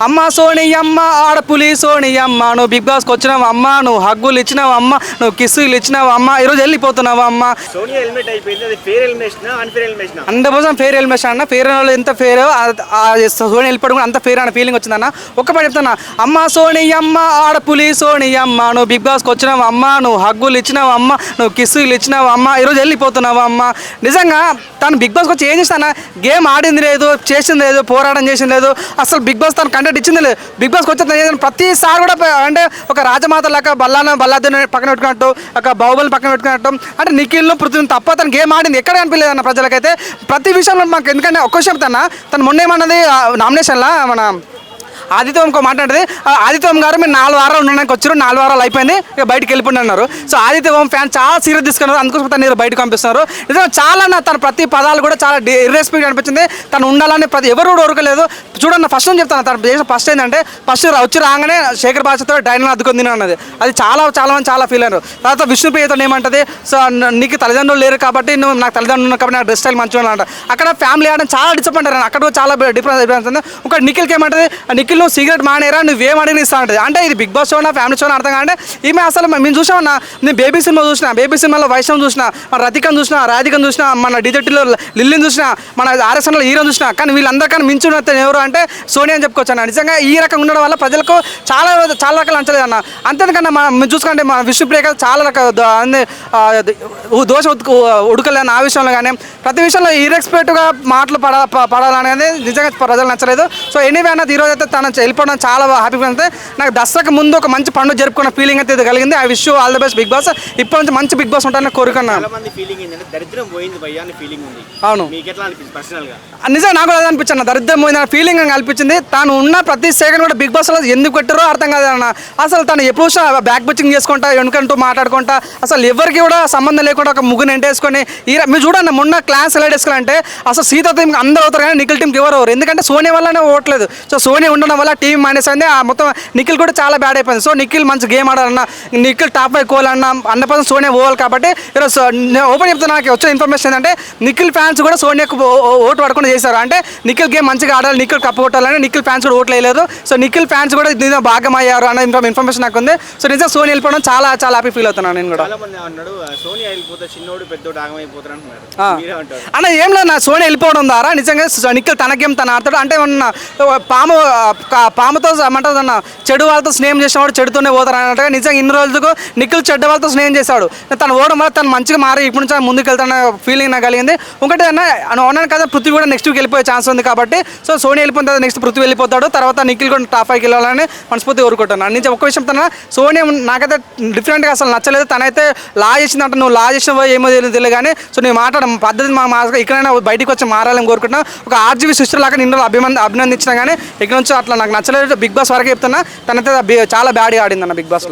అమ్మ సోని అమ్మ ఆడపులి సోని అమ్మ నువ్వు బిగ్ బాస్కి వచ్చినావు అమ్మ, నువ్వు హగ్గులు ఇచ్చినావు అమ్మ, నువ్వు కిస్సులు ఇచ్చినావు అమ్మ, ఈరోజు వెళ్ళిపోతున్నావు అమ్మ. సోనియా హెల్మెట్ అయిపోయింది. అది fair elimination unfair elimination 100% fair elimination అన్న. ఫేర్ వాళ్ళు ఎంత ఫేర్ సోని వెళ్ళిపోవడం కూడా అంత ఫేర్ అన్న ఫీలింగ్ వచ్చిందన్న. ఒక్క పని చెప్తున్నా, అమ్మ సోని అమ్మ ఆడపులి సోని అమ్మ నువ్వు బిగ్ బాస్కి వచ్చినావు అమ్మ, నువ్వు హగ్గులు ఇచ్చినావు అమ్మ, నువ్వు కిస్సులు ఇచ్చినావు అమ్మ, ఈరోజు వెళ్ళిపోతున్నావు అమ్మ. నిజంగా తను బిగ్ బాస్కి వచ్చి ఏం చేస్తానా, గేమ్ ఆడింది లేదు, చేసింది లేదు, పోరాటం చేసింది లేదు, అసలు బిగ్ బాస్ తను కంటెంట్ ఇచ్చింది లేదు. బిగ్ బాస్కి వచ్చి ప్రతిసారి కూడా అంటే ఒక రాజమాత లాగా బల్లాదని పక్కన పెట్టుకున్నట్టు, ఒక బాహుబలి పక్కన పెట్టుకున్నట్టు, అంటే నిఖిల్ను పృథ్వీని తప్ప తను గేమ్ ఆడింది ఎక్కడ అనిపించలేదు అన్న ప్రజలకైతే. ప్రతి విషయంలో మాకు ఎందుకంటే ఒక్క విషయం తను మొన్న ఏమన్నది నామినేషన్లో మన ఆదిత్యం మాట్లాడేది, ఆదిత్యం గారు మీరు 4 వారాలు ఉండడానికి వచ్చారు, 4 వారాలు అయిపోయింది, ఇక బయటకు వెళ్ళిపోండి అన్నారు. సో ఆదిత్యం ఫ్యాన్ చాలా సీరియస్ తీసుకున్నారు, అందుకోసం తను బయటకు పంపిస్తున్నారు. నిజంగా చాలా తన ప్రతి పదాలు కూడా చాలా ఇర్రెస్పెక్ట్ అనిపించింది. తను ఉండాలని ఎవరు కూడా ఊరకలేదు. చూడండి, ఫస్ట్ నుంచి చెప్తాను, తన దేశం ఫస్ట్ ఏంటంటే ఫస్ట్ వచ్చి రాగానే శేఖర్ భాషతో డైనల్ అద్దుకొని తిని అన్నది. అది చాలా మంది చాలా ఫీల్ అయ్యారు. తర్వాత విష్ణుప్రియతో ఏమంటది, సో నీకు తల్లిదండ్రులు లేరు కాబట్టి నువ్వు నాకు తల్లిదండ్రులు ఉన్నారు కాబట్టి నాకు డ్రెస్ స్టైల్ మంచిగా అంట. అక్కడ ఫ్యామిలీ ఆడడం చాలా డిసప్పాయింట్ అయ్యారు. అక్కడ చాలా డిఫరెన్స్ ఉంది. ఒక నిఖిల్కి ఏమంటది, నిఖిల్ నువ్వు సిగరెట్ మానేరా, నువ్వేం అడిగిన ఇస్తా ఉంటుంది. అంటే ఇది బిగ్ బాస్ షోనా ఫ్యామిలీ షోనా అర్థం కాదంటే ఈమె అసలు మేము చూసామన్నా. నేను బేబీ సినిమా చూసిన, బేబీ సినిమాలో వైష్ణవ్ చూసిన, మన రతికను చూసిన, రాధికను చూసిన, మన డిజెట్లో లిల్లిని చూసిన, మన ఆర్ఎస్ఎన్లో హీరోని చూసిన, కానీ వీళ్ళందరికన్నా మించిన ఎవరు అంటే సోనియా అని చెప్పుకోవచ్చు అన్న. నిజంగా ఈ రకంగా ఉండడం వల్ల ప్రజలకు చాలా రకాలు నచ్చలేదు అన్న. అంతేకన్నా మనం చూసుకుంటే మన విష్ణుప్రియ చాలా రకాల దోష ఉడకలేని ఆ విషయంలో కానీ ప్రతి విషయంలో ఇర్రెస్పెక్ట్గా మాటలు పడాలనేది నిజంగా ప్రజలు నచ్చలేదు. సో ఎనీవే అన్నది ఈరోజు అయితే తను వెళ్ళిపోవడం చాలా హ్యాపీగా ఉంది. నాకు దసరాకు ముందు ఒక మంచి పండుగ జరుపుకున్న ఫీలింగ్ అయితే కలిగింది. I wish you all the best Bigg Boss. ఇప్పటి నుంచి మంచి బిగ్ బాస్ ఉంటానని కోరుకున్నాను. అవును, నిజంగా నాకు కూడా అనిపించింది, దరిద్రం పోయిందన్న ఫీలింగ్ అనిపించింది. తాను ఉన్న ప్రతి సెకండ్ కూడా బిగ్ బాస్లో ఎందుకు పెట్టారో అర్థం కాదన్న. అసలు తను ఎప్పుడు బ్యాక్ బుచ్చింగ్ చేసుకుంటా, వెనుకంటూ మాట్లాడుకుంటా, అసలు ఎవరికి కూడా సంబంధం లేకుండా ఒక ముగ్గురు ఎంటేసుకొని మీరు చూడండి, మొన్న క్లాస్ ఎలా వేసుకోవాలంటే అసలు సీత టీం అందరూ అవుతారు కానీ నిఖిల్ టీంకి ఎవరు, ఎందుకంటే సోనియా వల్లనే ఓట్లేదు. సో సోనియా ఉండడం వల్ల టీం మైనస్ అయింది. మొత్తం నిఖిల్ కూడా చాలా బ్యాడ్ అయిపోయింది. సో నిఖిల్ మంచి గేమ్ ఆడాలన్నా, నిఖిల్ టాప్ 5 కోవాలన్నా 100% సోనియా పోవాలి. కాబట్టి ఈరోజు ఓపెన్ చెప్తున్నా, నాకు వచ్చిన ఇన్ఫర్మేషన్ ఏంటంటే నిఖిల్ ఫ్యాన్స్ కూడా సోనియాకు ఓటు పడకుండా చేశారు. అంటే నిఖిల్ గేమ్ మంచిగా ఆడాలి, నిఖిల్ కప్పు కొట్టాలని నిఖిల్ ఫ్యాన్స్ కూడా ఓట్లు వేయలేదు. సో నిఖిల్ ఫ్యాన్స్ కూడా దీనిలో భాగం అయ్యారు అన్న ఇన్ఫర్మేషన్ నాకు ఉంది. సో నిజంగా సోనియా వెళ్ళిపోవడం చాలా హ్యాపీ ఫీల్ అవుతున్నాను నేను కూడా. అన్న ఏం లేదు, నా సోనియా వెళ్ళిపోవడం ద్వారా నిజంగా నిఖిల్ తన గేమ్ తను ఆడతాడు. అంటే పాముతో ఏమంటుంది అన్న, చెడు వాళ్ళతో స్నేహం చేసేవాడు చెడుతూనే పోతారు అన్నట్టుగా నిజంగా ఇన్ని రోజులకు నిఖిల్ చెడ్డ వాళ్ళతో స్నేహం చేశాడు. తను ఓడడం వల్ల తను మంచిగా మారి ఇప్పుడు నుంచి ముందుకు వెళ్తాన ఫీలింగ్ నాకు కలిగింది. ఇంకోటి అన్న ఉన్నాను కదా, పృథ్వీ కూడా నెక్స్ట్ వీక్ వెళ్ళిపోయే ఛాన్స్ ఉంది. కాబట్టి సో సోనియా వెళ్ళిపోయిన తర్వాత నెక్స్ట్ పృథ్వీ వెళ్ళిపోతాడు, తర్వాత నిఖిల్ కూడా టాప్ 5కి వెళ్ళాలని మనస్ఫూర్తి కోరుకుంటాను. నేను ఒక్క విషయం తన సోనియా నాకైతే డిఫరెంట్గా అసలు నచ్చలేదు. తనైతే లా చేసిందంట, నువ్వు లా చేసినవో ఏమో తెలియదు కానీ సో నేను మాట్లాడడం పద్ధతి ఇక్కడైనా బయటికి వచ్చి మారాలని కోరుకుంటున్నాను. ఒక ఆర్జీవీ సిస్టర్ లాగా నిన్ను అభినందించినా కానీ ఇక్కడ నుంచి అట్లా నాకు నచ్చలేదు. బిగ్ బాస్ వరకు చెప్తున్నా, తనైతే చాలా బ్యాడ్గా ఆడిందన్న బిగ్ బాస్లో.